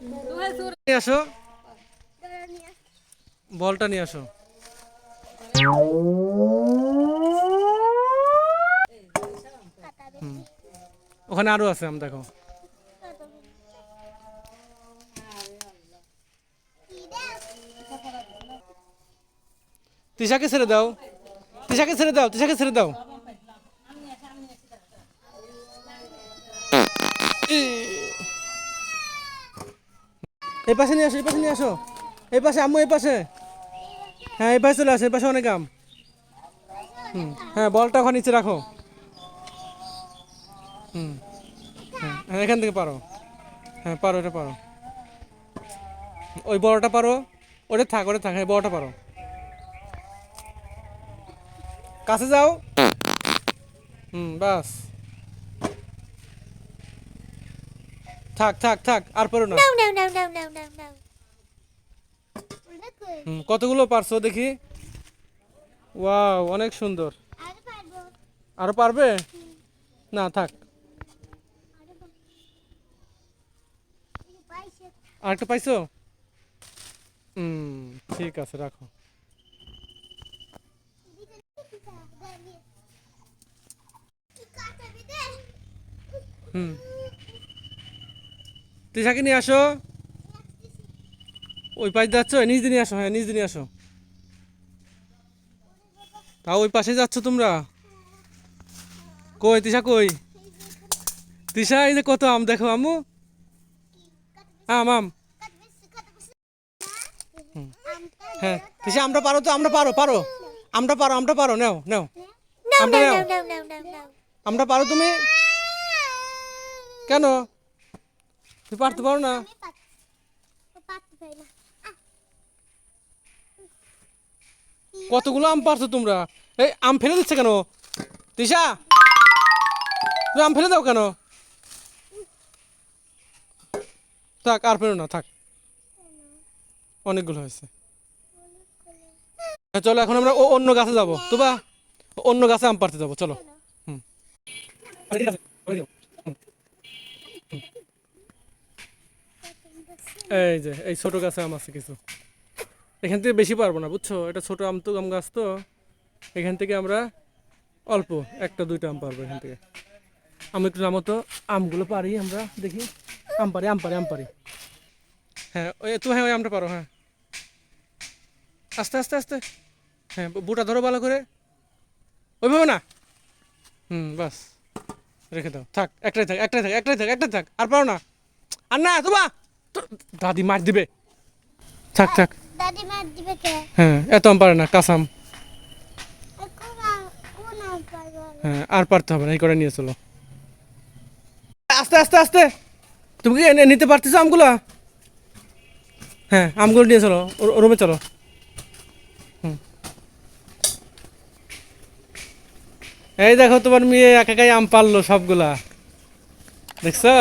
নিয়ে আসো, বলটা নিয়ে আসো। ওখানে আরো আছে আম, দেখো। তিশাকে ছেড়ে দাও, তিশাকে ছেড়ে দাও, তিশাকে ছেড়ে দাও। এই পাশে নিয়ে আসো, এই পাশে নিয়ে আসো, এই পাশে আম্মু, এই পাশে। হ্যাঁ, এই পাশে চলে আসো, এই পাশে অনেক আম। হ্যাঁ, বলটা ওখানে নিচে রাখো। হুম, হ্যাঁ, এখান থেকে পারো। হ্যাঁ, পারো, এটা পারো। ওই বড়টা পারো, ওটা থাক, ওটা থাক। হ্যাঁ, বড়টা পারো। কাছে যাও। বাস। থাক থাক থাক, আর পারো না। কতগুলো পারছো দেখি। ওয়াও, অনেক সুন্দর। আরো পারবে? না, থাক। আরেকটা পাইছো? ঠিক আছে, রাখো। হুম, তৃষাকে নিয়ে আসো। ওই পাশে যাচ্ছ, নিজ দিয়ে নিয়ে আসো। হ্যাঁ, নিজ দিয়ে নিয়ে আসো। তাও ওই পাশে যাচ্ছ তোমরা? কই তৃষা, কই তৃষা? এই যে কত আম দেখো আম্মু। আম আম। হ্যাঁ, তৃষা, আমরা পারো তো, আমরা পারো, পারো। আমরা পারো, আমরা পারো, নাও নাও। আমরা নাও। আমরা পারো, তুমি কেন? তুমি পারতে পারো না? কতগুলো আম পারছো তোমরা? এই আম ফেলে দিচ্ছে কেন তৃষা? তুমি আম ফেলে দাও কেন? থাক, আর ফেলো না, থাক। অনেকগুলো হয়েছে। হ্যাঁ, চলো এখন আমরা অন্য গাছে যাবো তো বা, অন্য গাছে আম পাড়তে যাবো, চলো। হুম। এই যে এই ছোট গাছে আম আছে কিছু। এখান থেকে বেশি পারবো না, বুঝছো? এটা ছোট আম, তো আম গাছ তো। এখান থেকে আমরা অল্প একটা দুইটা আম পারবো এখান থেকে। আমি একটু নামো তো, আমগুলো পারি আমরা দেখি। আম পারি, আম পারি, আম পারি। হ্যাঁ, ওই তো, হ্যাঁ, ওই আমটা পারো। হ্যাঁ, আস্তে আস্তে আস্তে। হ্যাঁ, বুটা ধরো ভালো করে। ওইভাবে না। বাস। রেখে দাও, থাক। একটাই থাক, একটাই থাক, একটাই থাক, একটাই থাক, আর পারো না। আর না তোমা, দাদি মার দিবে। থাক থাক। দাদি মার দিবে কে? হ্যাঁ, এত আম পারে না, কাঁচাম। কোন আম পারবো? হ্যাঁ, আর পারতে হবে না, এই করে নিয়ে চলো। আস্তে আস্তে আস্তে। তুমি কি নিতে পারতেছো আমগুলো? হ্যাঁ, আমগুলো নিয়ে চলো, রুমে চলো। এই দেখো, তোমার মেয়ে একাই আম পারলো সবগুলা, দেখছো?